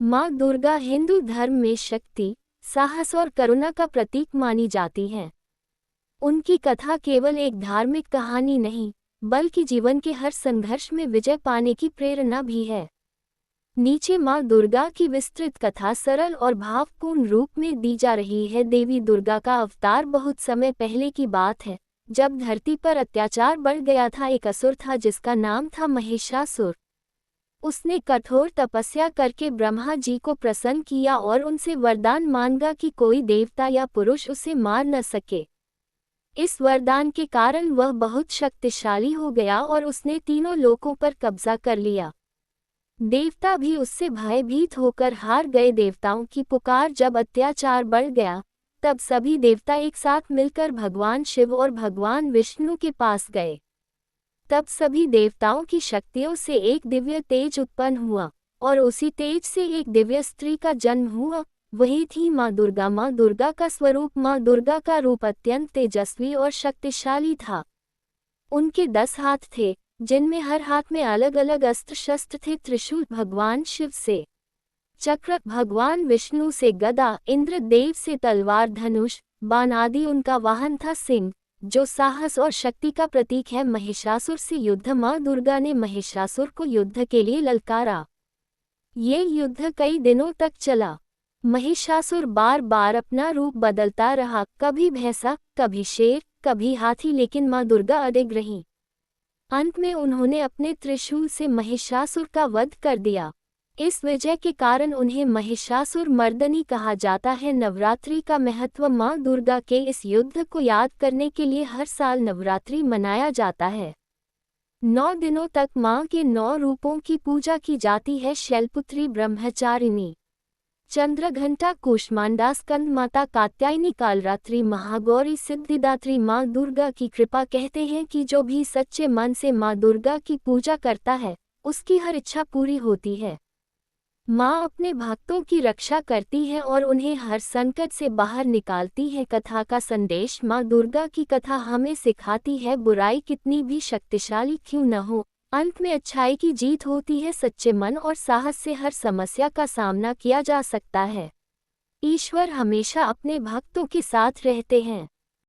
माँ दुर्गा हिंदू धर्म में शक्ति, साहस और करुणा का प्रतीक मानी जाती हैं। उनकी कथा केवल एक धार्मिक कहानी नहीं, बल्कि जीवन के हर संघर्ष में विजय पाने की प्रेरणा भी है। नीचे माँ दुर्गा की विस्तृत कथा सरल और भावपूर्ण रूप में दी जा रही है। देवी दुर्गा का अवतार बहुत समय पहले की बात है, जब धरती पर अत्याचार बढ़ गया था। एक असुर था जिसका नाम था महिषासुर। उसने कठोर तपस्या करके ब्रह्मा जी को प्रसन्न किया और उनसे वरदान मांगा कि कोई देवता या पुरुष उसे मार न सके। इस वरदान के कारण वह बहुत शक्तिशाली हो गया और उसने तीनों लोकों पर कब्जा कर लिया। देवता भी उससे भयभीत होकर हार गए। देवताओं की पुकार जब अत्याचार बढ़ गया, तब सभी देवता एक साथ मिलकर भगवान शिव और भगवान विष्णु के पास गए। तब सभी देवताओं की शक्तियों से एक दिव्य तेज उत्पन्न हुआ और उसी तेज से एक दिव्य स्त्री का जन्म हुआ। वही थी माँ दुर्गा। माँ दुर्गा का स्वरूप। माँ दुर्गा का रूप अत्यंत तेजस्वी और शक्तिशाली था। उनके 10 हाथ थे, जिनमें हर हाथ में अलग अलग अस्त्र शस्त्र थे। त्रिशूल भगवान शिव से, चक्र भगवान विष्णु से, गदा इंद्रदेव से, तलवार धनुष बाण आदि उनका वाहन था। सिंह, जो साहस और शक्ति का प्रतीक है। महिषासुर से युद्ध। माँ दुर्गा ने महिषासुर को युद्ध के लिए ललकारा। ये युद्ध कई दिनों तक चला। महिषासुर बार बार अपना रूप बदलता रहा, कभी भैंसा, कभी शेर, कभी हाथी, लेकिन माँ दुर्गा अडिग रहीं। अंत में उन्होंने अपने त्रिशूल से महिषासुर का वध कर दिया। इस विजय के कारण उन्हें महिषासुर मर्दनी कहा जाता है। नवरात्रि का महत्व। माँ दुर्गा के इस युद्ध को याद करने के लिए हर साल नवरात्रि मनाया जाता है। 9 दिनों तक माँ के 9 रूपों की पूजा की जाती है। शैलपुत्री, ब्रह्मचारिणी, चंद्रघंटा, कूष्मांडा, स्कंद माता, कात्यायनी, कालरात्रि, महागौरी, सिद्धिदात्री। माँ दुर्गा की कृपा। कहते हैं कि जो भी सच्चे मन से माँ दुर्गा की पूजा करता है, उसकी हर इच्छा पूरी होती है। माँ अपने भक्तों की रक्षा करती है और उन्हें हर संकट से बाहर निकालती है। कथा का संदेश। माँ दुर्गा की कथा हमें सिखाती है, बुराई कितनी भी शक्तिशाली क्यों न हो, अंत में अच्छाई की जीत होती है। सच्चे मन और साहस से हर समस्या का सामना किया जा सकता है। ईश्वर हमेशा अपने भक्तों के साथ रहते हैं।